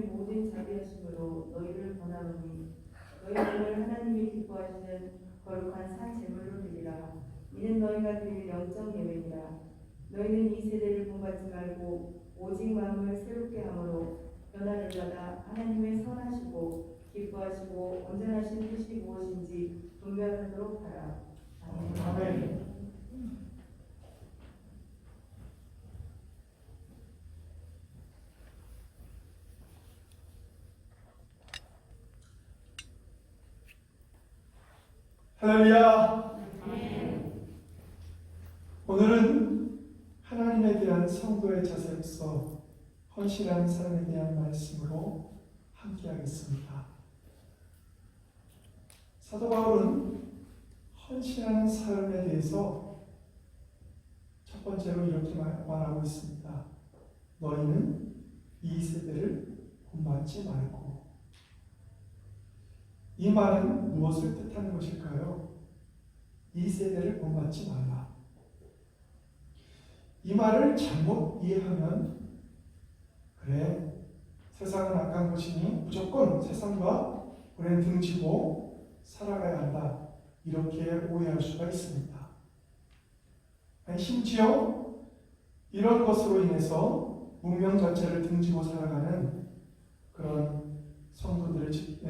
하나님의 모든 자비하심으로 너희를 권하노니 너희를 하나님이 기뻐하시는 거룩한 산 제물로 드리라. 이는 너희가 드릴 영적 예배니라. 너희는 이 세대를 본받지 말고 오직 마음을 새롭게 함으로 변화를 받아 하나님의 선하시고 기뻐하시고 온전하신 뜻이 무엇인지 분별하도록 하라. 아멘. 할렐루야. 오늘은 하나님에 대한 성도의 자세로서 헌신하는 사람에 대한 말씀으로 함께하겠습니다. 사도 바울은 헌신하는 삶에 대해서 첫 번째로 이렇게 말하고 있습니다. 너희는 이 세대를 본받지 말고. 이 말은 무엇을 뜻하는 것일까요? 이 세대를 본받지 말라. 이 말을 잘못 이해하면 그래, 세상은 악한 것이니 무조건 세상과 우리는 등지고 살아가야 한다. 이렇게 오해할 수가 있습니다. 심지어 이런 것으로 인해서 문명 자체를 등지고 살아가는 그런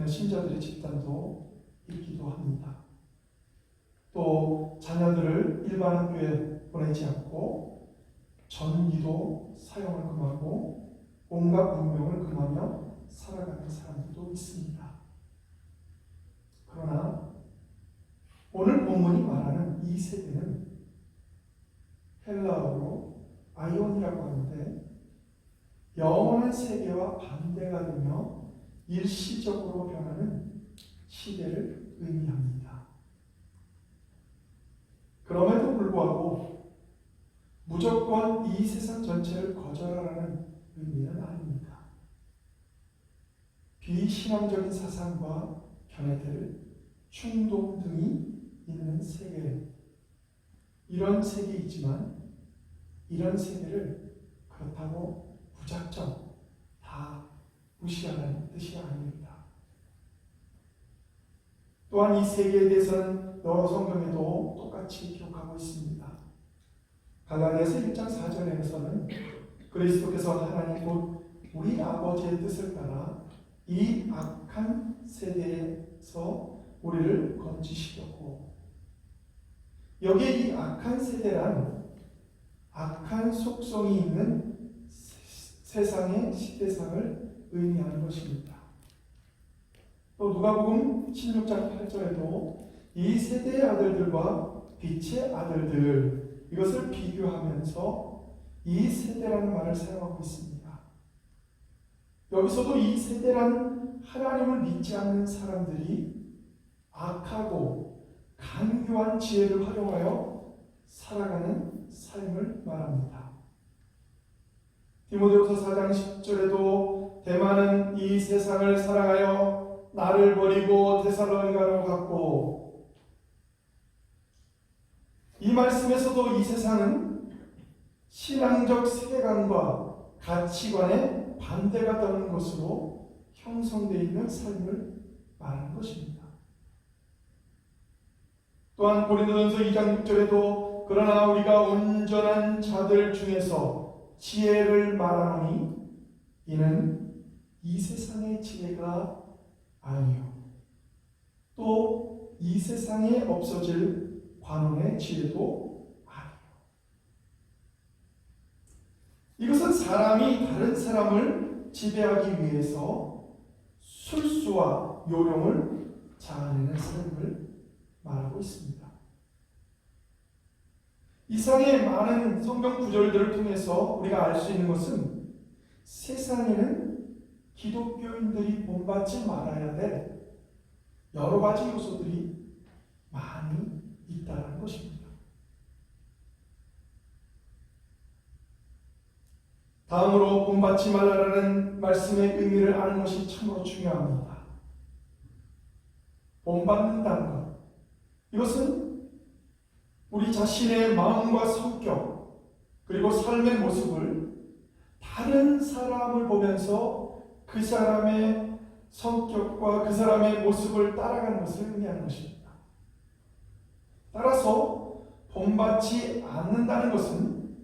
신자들의 집단도 있기도 합니다. 또 자녀들을 일반 학교에 보내지 않고 전기도 사용을 금하고 온갖 문명을 금하며 살아가는 사람들도 있습니다. 그러나 오늘 본문이 말하는 이 세대는 헬라어로 아이온이라고 하는데 영원한 세계와 반대가 되며 일시적으로 변하는 시대를 의미합니다. 그럼에도 불구하고 무조건 이 세상 전체를 거절하라는 의미는 아닙니다. 비신앙적인 사상과 견해들, 충동 등이 있는 세계, 이런 세계이지만 이런 세계를 그렇다고 무작정 다 무시하라는 뜻이 아닙니다. 또한 이 세계에 대해서는 여러 성경에도 똑같이 기록하고 있습니다. 갈라디아서 1장 4절에서는 그리스도께서 하나님 곧 우리 아버지의 뜻을 따라 이 악한 세대에서 우리를 건지시켰고, 여기에 이 악한 세대란 악한 속성이 있는 세상의 시대상을 의미하는 것입니다. 또 누가복음 16장 8절에도 이 세대의 아들들과 빛의 아들들, 이것을 비교하면서 이 세대라는 말을 사용하고 있습니다. 여기서도 이 세대란 하나님을 믿지 않는 사람들이 악하고 간교한 지혜를 활용하여 살아가는 삶을 말합니다. 디모데후서 4장 10절에도 대만은 이 세상을 사랑하여 나를 버리고 데살로니가로 갔고, 이 말씀에서도 이 세상은 신앙적 세계관과 가치관에 반대가 되는 것으로 형성되어 있는 삶을 말하는 것입니다. 또한 고린도전서 2장 6절에도 그러나 우리가 온전한 자들 중에서 지혜를 말하노니 이는 이 세상의 지혜가 아니요 또 이 세상에 없어질 관원의 지혜도 아니요. 이것은 사람이 다른 사람을 지배하기 위해서 술수와 요령을 자아내는 삶을 말하고 있습니다. 이상의 많은 성경 구절들을 통해서 우리가 알 수 있는 것은 세상에는 기독교인들이 본받지 말아야 될 여러 가지 요소들이 많이 있다는 것입니다. 다음으로 본받지 말라라는 말씀의 의미를 아는 것이 참으로 중요합니다. 본받는다는 것, 이것은 우리 자신의 마음과 성격 그리고 삶의 모습을 다른 사람을 보면서 그 사람의 성격과 그 사람의 모습을 따라가는 것을 의미하는 것입니다. 따라서 본받지 않는다는 것은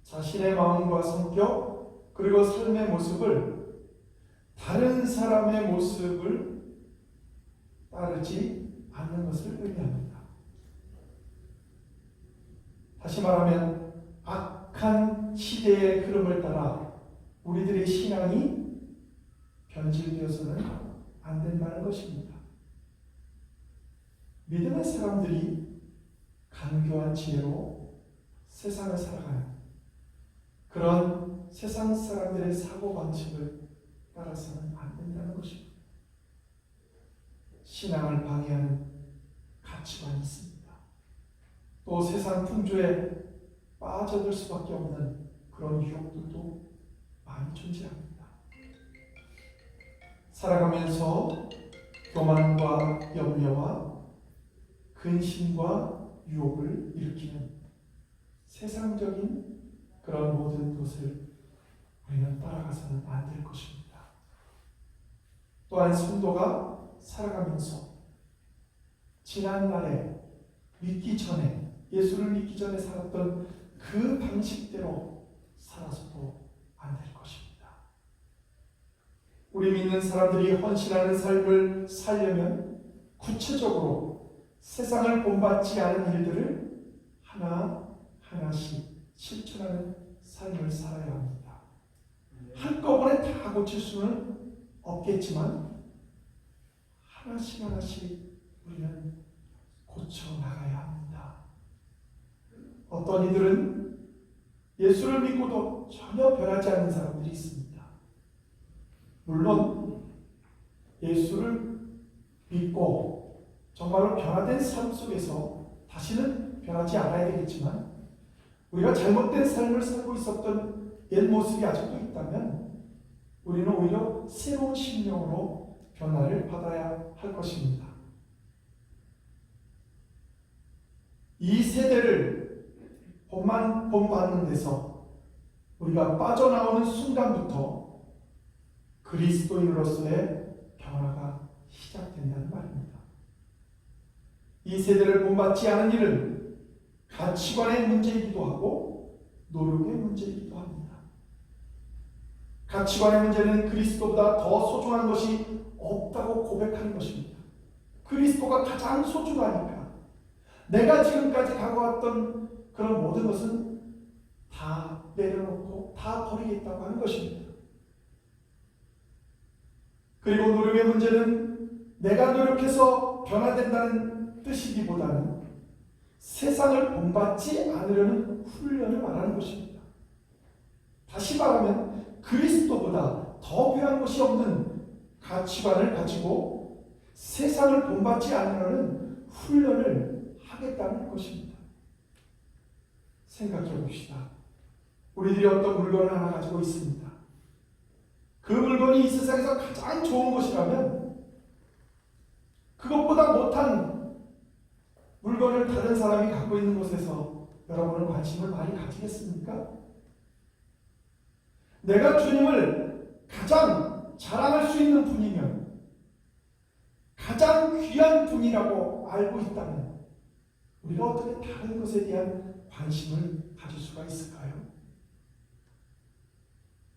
자신의 마음과 성격 그리고 삶의 모습을 다른 사람의 모습을 따르지 않는 것을 의미합니다. 다시 말하면 악한 시대의 흐름을 따라 우리들의 신앙이 변질되어서는 안 된다는 것입니다. 믿음의 사람들이 간교한 지혜로 세상을 살아가는 그런 세상 사람들의 사고방식을 따라서는 안 된다는 것입니다. 신앙을 방해하는 가치관이 있습니다. 또 세상 풍조에 빠져들 수밖에 없는 그런 유혹들도 많이 존재합니다. 살아가면서 교만과 염려와 근심과 유혹을 일으키는 세상적인 그런 모든 것을 우리는 따라가서는 안 될 것입니다. 또한 성도가 살아가면서 지난날에 믿기 전에 예수를 믿기 전에 살았던 그 방식대로 살아서도 안 될 것입니다. 우리 믿는 사람들이 헌신하는 삶을 살려면 구체적으로 세상을 본받지 않은 일들을 하나하나씩 실천하는 삶을 살아야 합니다. 한꺼번에 다 고칠 수는 없겠지만 하나씩 우리는 고쳐나가야 합니다. 어떤 이들은 예수를 믿고도 전혀 변하지 않는 사람들이 있습니다. 물론 예수를 믿고 정말로 변화된 삶 속에서 다시는 변하지 않아야 되겠지만 우리가 잘못된 삶을 살고 있었던 옛 모습이 아직도 있다면 우리는 오히려 새로운 심령으로 변화를 받아야 할 것입니다. 이 세대를 본받는 데서 우리가 빠져나오는 순간부터 그리스도인으로서의 변화가 시작된다는 말입니다. 이 세대를 본받지 않은 일은 가치관의 문제이기도 하고 노력의 문제이기도 합니다. 가치관의 문제는 그리스도보다 더 소중한 것이 없다고 고백하는 것입니다. 그리스도가 가장 소중하니까 내가 지금까지 가져왔던 그런 모든 것은 다 내려놓고 다 버리겠다고 하는 것입니다. 그리고 노력의 문제는 내가 노력해서 변화된다는 뜻이기보다는 세상을 본받지 않으려는 훈련을 말하는 것입니다. 다시 말하면 그리스도보다 더 귀한 것이 없는 가치관을 가지고 세상을 본받지 않으려는 훈련을 하겠다는 것입니다. 생각해 봅시다. 우리들이 어떤 물건을 하나 가지고 있습니다. 그 물건이 이 세상에서 가장 좋은 것이라면 그것보다 못한 물건을 다른 사람이 갖고 있는 것에서 여러분은 관심을 많이 가지겠습니까? 내가 주님을 가장 자랑할 수 있는 분이면 가장 귀한 분이라고 알고 있다면 우리가 어떻게 다른 것에 대한 관심을 가질 수가 있을까요?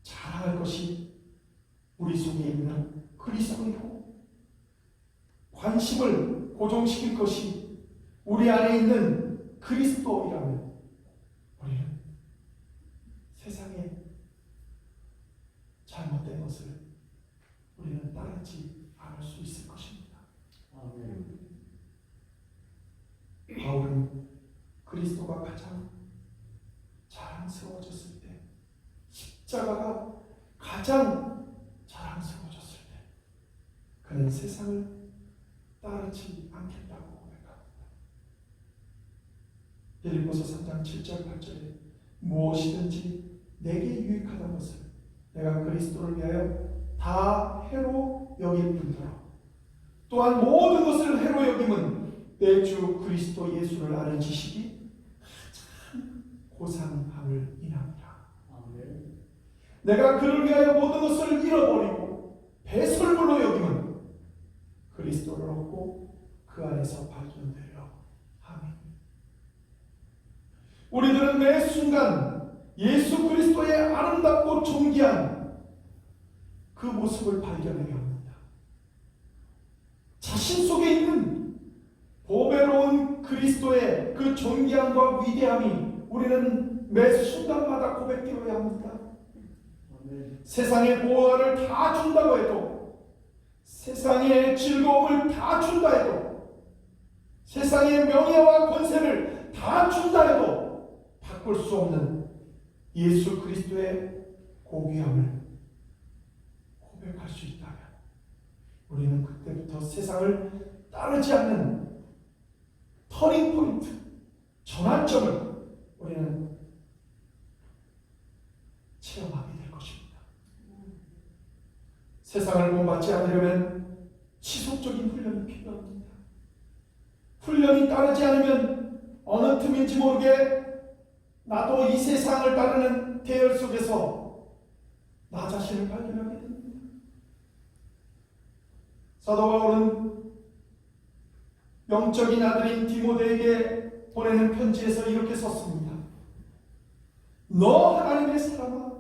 자랑할 것이 우리 속에 있는 그리스도이고 관심을 고정시킬 것이 우리 안에 있는 그리스도이라면 우리는 세상에 잘못된 것을 우리는 따르지 않을 수 있을 것입니다. 아멘. 바울은 그리스도가 가장 자랑스러워졌을 때 십자가가 가장 자랑스러워졌을 때 그는 세상을 따르지 않겠다고 고백합니다. 빌립보서 3장 7절 8절에 무엇이든지 내게 유익하다는 것을 내가 그리스도를 위하여 다 해로 여길 뿐더러 또한 모든 것을 해로 여김은 내 주 그리스도 예수를 아는 지식이 가장 고상함을 인합니다. 내가 그를 위하여 모든 것을 잃어버리고 배설물로 여기면 그리스도를 얻고 그 안에서 발견되려 아멘. 우리들은 매 순간 예수 그리스도의 아름답고 존귀한 그 모습을 발견해야 합니다. 자신 속에 있는 보배로운 그리스도의 그 존귀함과 위대함이 우리는 매 순간마다 고백되어야 합니다. 세상의 보화를 다 준다고 해도, 세상의 즐거움을 다 준다 해도, 세상의 명예와 권세를 다 준다 해도 바꿀 수 없는 예수 그리스도의 고귀함을 고백할 수 있다면 우리는 그때부터 세상을 따르지 않는 터닝 포인트, 전환점을 우리는 체험하게 될 것입니다. 세상을 본받지 않으려면 지속적인 훈련이 필요합니다. 훈련이 따르지 않으면 어느 틈인지 모르게 나도 이 세상을 따르는 계열 속에서 나 자신을 발견하게 됩니다. 사도 바울은 영적인 아들인 디모데에게 보내는 편지에서 이렇게 썼습니다. 너 하나님의 사람아,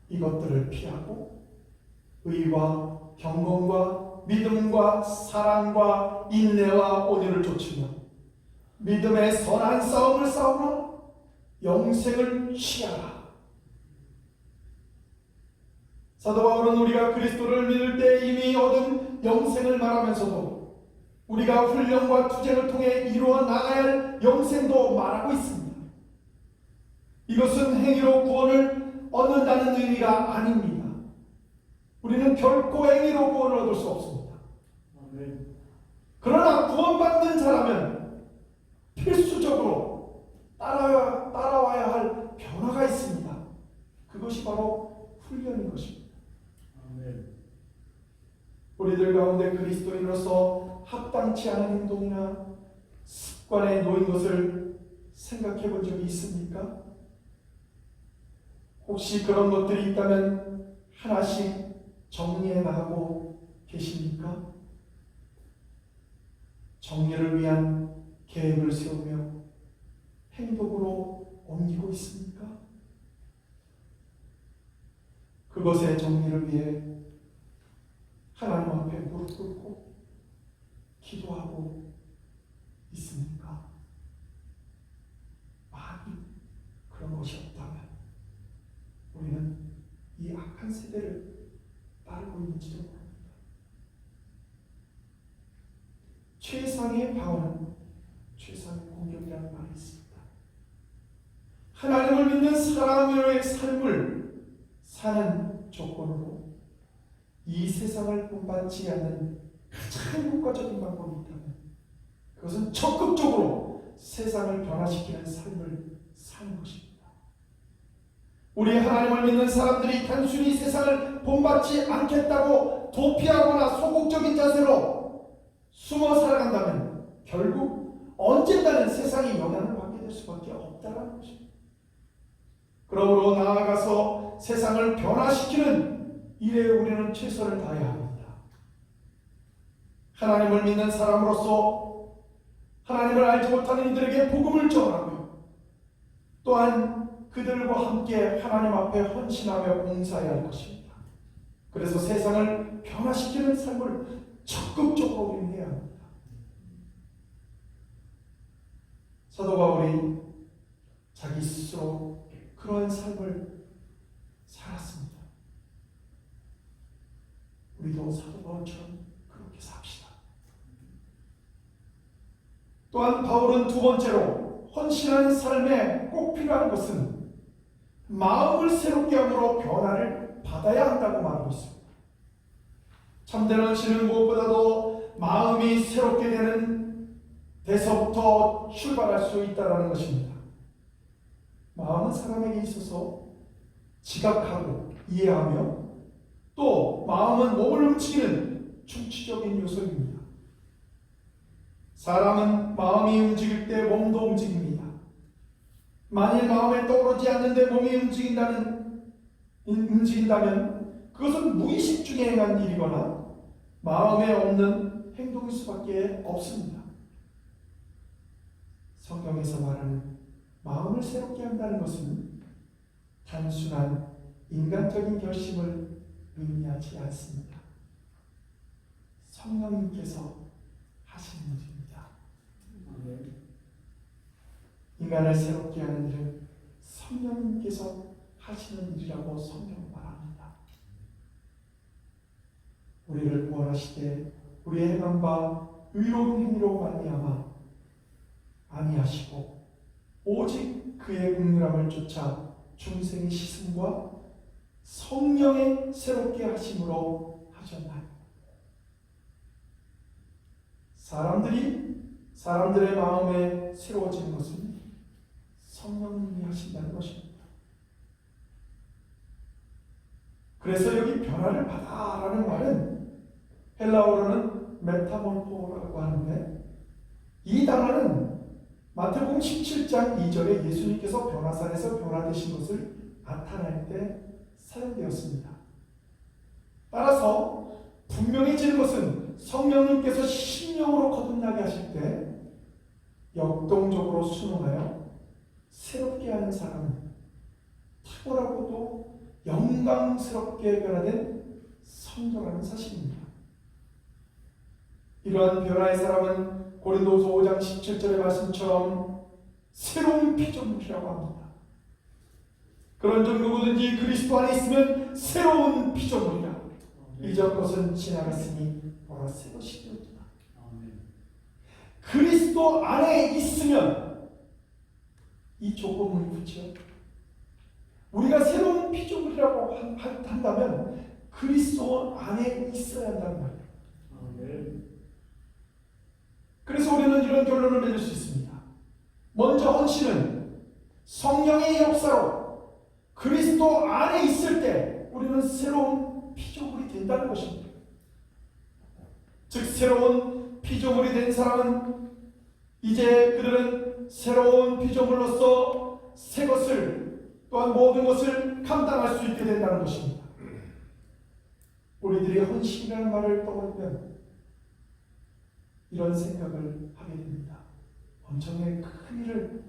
이것들을 피하고 의와 경건과 믿음과 사랑과 인내와 온유를 좇으며 믿음의 선한 싸움을 싸우라. 영생을 취하라. 사도 바울은 우리가 그리스도를 믿을 때 이미 얻은 영생을 말하면서도 우리가 훈련과 투쟁을 통해 이루어 나가야 할 영생도 말하고 있습니다. 이것은 행위로 구원을 얻는다는 의미가 아닙니다. 우리는 결코 행위로 구원을 얻을 수 없습니다. 그러나 구원받는 자라면 필수적으로 따라와야 할 변화가 있습니다. 그것이 바로 훈련인 것입니다. 우리들 가운데 그리스도인으로서 합당치 않은 행동이나 습관에 놓인 것을 생각해 본 적이 있습니까? 혹시 그런 것들이 있다면 하나씩 정리해 나가고 계십니까? 정리를 위한 계획을 세우며 행동으로 옮기고 있습니까? 그것의 정리를 위해 하나님 앞에 무릎 꿇고 기도하고 있습니까? 만일 그런 것이 없다면 우리는 이 악한 세대를 따르고 있는지도 모릅니다. 최상의 방어는 최상의 공격이라는 말이 있습니다. 하나님을 믿는 사람의 삶을 사는 조건으로 이 세상을 본받지 않는 가장 효과적인 방법이 있다면 그것은 적극적으로 세상을 변화시키는 삶을 사는 것입니다. 우리 하나님을 믿는 사람들이 단순히 세상을 본받지 않겠다고 도피하거나 소극적인 자세로 숨어 살아간다면 결국 언젠가는 세상이 영향을 받게 될 수밖에 없다는 것입니다. 그러므로 나아가서 세상을 변화시키는 일에 우리는 최선을 다해야 합니다. 하나님을 믿는 사람으로서 하나님을 알지 못하는 이들에게 복음을 전하고요. 또한 그들과 함께 하나님 앞에 헌신하며 봉사해야 할 것입니다. 그래서 세상을 변화시키는 삶을 적극적으로 우리는 해야 합니다. 사도 바울이 자기 스스로 그러한 삶을 살았습니다. 우리도 사도 바울처럼 그렇게 삽시다. 또한 바울은 두 번째로 헌신하는 삶에 꼭 필요한 것은 마음을 새롭게 함으로 변화를 받아야 한다고 말하고 있습니다. 참된 헌신은 무엇보다도 마음이 새롭게 되는 데서부터 출발할 수 있다는 것입니다. 마음은 사람에게 있어서 지각하고 이해하며 또 마음은 몸을 움직이는 중추적인 요소입니다. 사람은 마음이 움직일 때 몸도 움직입니다. 만일 마음에 떠오르지 않는데 몸이 움직인다면 그것은 무의식 중에 행한 일이거나 마음에 없는 행동일 수밖에 없습니다. 성경에서 말하는 마음을 새롭게 한다는 것은 단순한 인간적인 결심을 의미하지 않습니다. 성령님께서 하시는 일입니다. 인간을 새롭게 하는 일은 성령님께서 하시는 일이라고 성경은 말합니다. 우리를 구원하시되 우리의 행한 바 의로운 행위로 말미암아 아니하시고 오직 그의 긍휼함을 쫓아 중생의 시승과 성령의 새롭게 하심으로 하셨나니 사람들의 마음에 새로워지는 것은 성령님이 하신다는 것입니다. 그래서 여기 변화를 받아라는 말은 헬라어로는 메타몰포라고 하는데 이 단어는 마태복음 17장 2절에 예수님께서 변화산에서 변화되신 것을 나타낼 때 사용되었습니다. 따라서 분명해지는 것은 성령님께서 심령으로 거듭나게 하실 때 역동적으로 순응하여 새롭게 하는 사람은 탁월하고도 영광스럽게 변화된 성도라는 사실입니다. 이러한 변화의 사람은 고린도서 5장 17절의 말씀처럼 새로운 피조물이라고 합니다. 그런 점 누구든지 그리스도 안에 있으면 새로운 피조물이라. 이전 것은 지나갔으니 보라 새 것이 되었구나. 그리스도 안에 있으면 이 조건을 붙여 우리가 새로운 피조물이라고 한다면 그리스도 안에 있어야 한다는 말이에요. 그래서 우리는 이런 결론을 맺을 수 있습니다. 먼저 헌신은 성령의 역사로 그리스도 안에 있을 때 우리는 새로운 피조물이 된다는 것입니다. 즉 새로운 피조물이 된 사람은 이제 그들은 새로운 피조물로서 새 것을 또한 모든 것을 감당할 수 있게 된다는 것입니다. 우리들이 헌신이라는 말을 떠올리면 이런 생각을 하게 됩니다. 엄청나게 큰 일을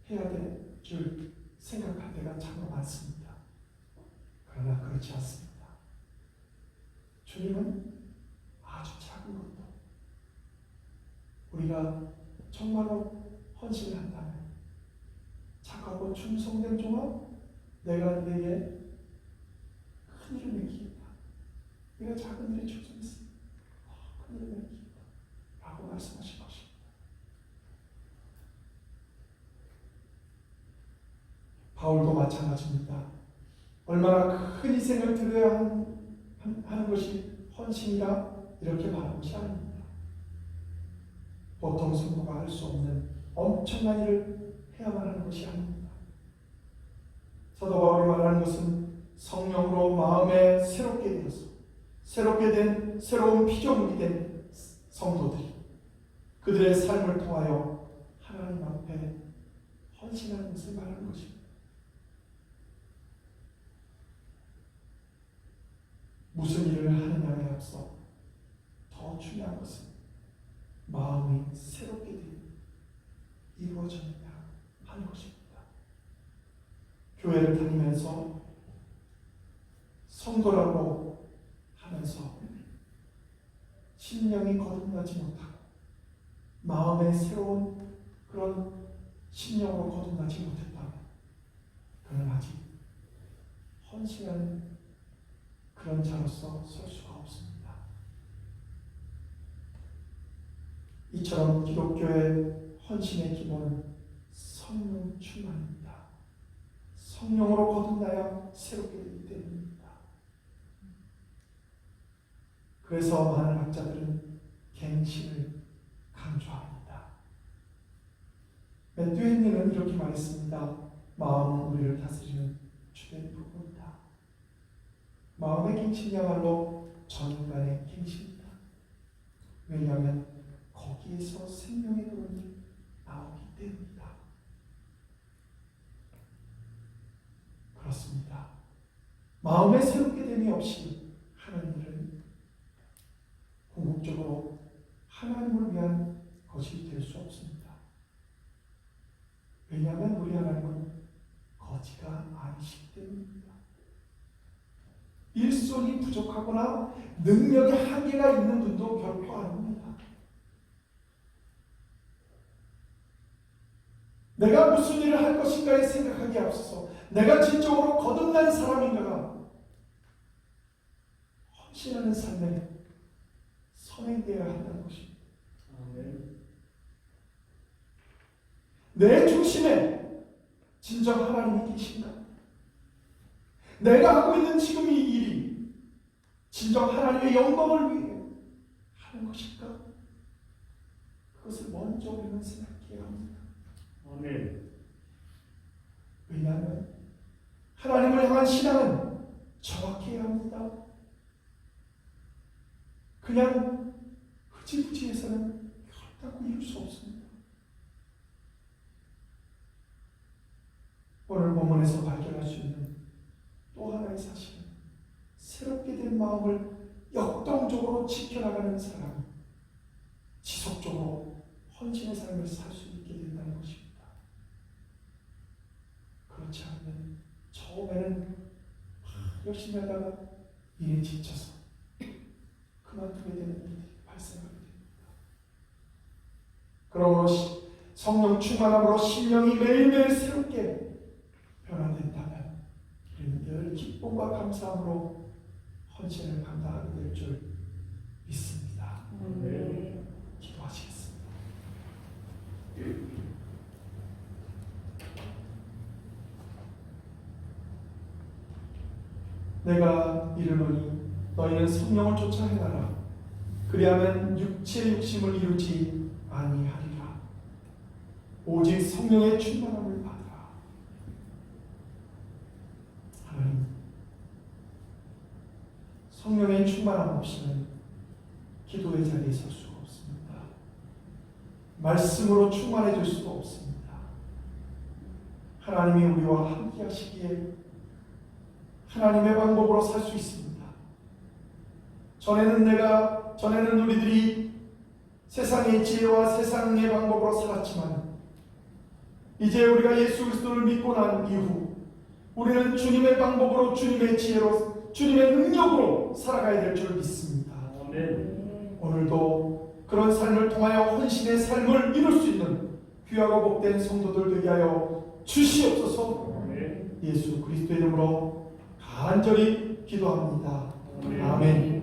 해야 될 줄 생각할 때가 참 많습니다. 그러나 그렇지 않습니다. 주님은 아주 작은 것도 우리가 정말로 헌신을 한다면 착하고 충성된 종아 내가 네게 큰 일을 맡기겠다. 네가 작은 일에 충성했으니 큰 일을 맡기겠다 라고 말씀하신 것입니다. 바울도 마찬가지입니다. 얼마나 큰 희생을 드려야 하는 것이 헌신이라 이렇게 말하는 것이 아닙니다. 보통 성도가 할 수 없는 엄청난 일을 해야만 하는 것이 아닙니다. 사도 바울이 말하는 것은 성령으로 마음에 새롭게 되어서 새롭게 된 새로운 피조물이 된 성도들이 그들의 삶을 통하여 하나님 앞에 헌신하는 것을 말하는 것입니다. 무슨 일을 하느냐에 앞서 더 중요한 것은 마음이 새롭게 이루어지느냐 하는 것입니다. 교회를 다니면서 성도라고 하면서 심령이 거듭나지 못하고 마음의 새로운 그런 심령으로 거듭나지 못했다면 그는 아직 헌신하는 그런 자로서 설 수가 없습니다. 이처럼 기독교의 헌신의 기본은 성령 충만입니다. 성령으로 거듭나야 새롭게 되기 때문입니다. 그래서 많은 학자들은 갱신을 강조합니다. 맨듀엔니는 이렇게 말했습니다. 마음은 우리를 다스리는 주된 부분이다. 마음의 갱신이야말로 전인간의 갱신이다. 왜냐하면 거기에서 생명의 근원이 나오기 때문이다. 그렇습니다. 마음에 새롭게 되는 됨이 없이 하는 일은 궁극적으로 하나님을 위한 것이 될 수 없습니다. 왜냐하면 우리 하나님은 거지가 아니시기 때문입니다. 일손이 부족하거나 능력의 한계가 있는 분도 결코 아닙니다. 내가 무슨 일을 할 것인가에 생각하기에 앞서서 내가 진정으로 거듭난 사람인가가 헌신하는 삶에 선행되어야 한다는 것입니다. 내 중심에 진정 하나님이 계신가? 내가 하고 있는 지금 이 일이 진정 하나님의 영광을 위해 하는 것일까? 그것을 먼저 우리는 생각해야 합니다. 아멘. 왜냐하면 하나님을 향한 신앙은 정확해야 합니다. 그냥 흐지부지해서는 결단코 이룰 수 없습니다. 오늘 본문에서 발견할 수 있는 또 하나의 사실은 새롭게 된 마음을 역동적으로 지켜나가는 사람이 지속적으로 헌신의 삶을 살 수 있게 된다는 것입니다. 그렇지 않으면 처음에는 열심히 하다가 일에 지쳐서 그만두게 되는 일이 발생하게 됩니다. 그러므로 성령 충만함으로 심령이 매일매일 새롭게 변화된다면 우리는 늘 기쁨과 감사함으로 헌신을 감당하게 될 줄 믿습니다. 기도하시겠습니다. 내가 이르노니 너희는 성령을 쫓아 행하라. 그리하면 육체의 욕심을 이루지 아니하리라. 오직 성령의 충만함을 받으라. 하나님, 성령의 충만함 없이는 기도의 자리에 설 수가 없습니다. 말씀으로 충만해질 수도 없습니다. 하나님이 우리와 함께 하시기에 하나님의 방법으로 살 수 있습니다. 전에는 우리들이 세상의 지혜와 세상의 방법으로 살았지만 이제 우리가 예수 그리스도를 믿고 난 이후 우리는 주님의 방법으로, 주님의 지혜로, 주님의 능력으로 살아가야 될 줄 믿습니다. 아멘. 오늘도 그런 삶을 통하여 헌신의 삶을 이룰 수 있는 귀하고 복된 성도들 되게 하여 주시옵소서. 아멘. 예수 그리스도의 이름으로 간절히 기도합니다. 아멘.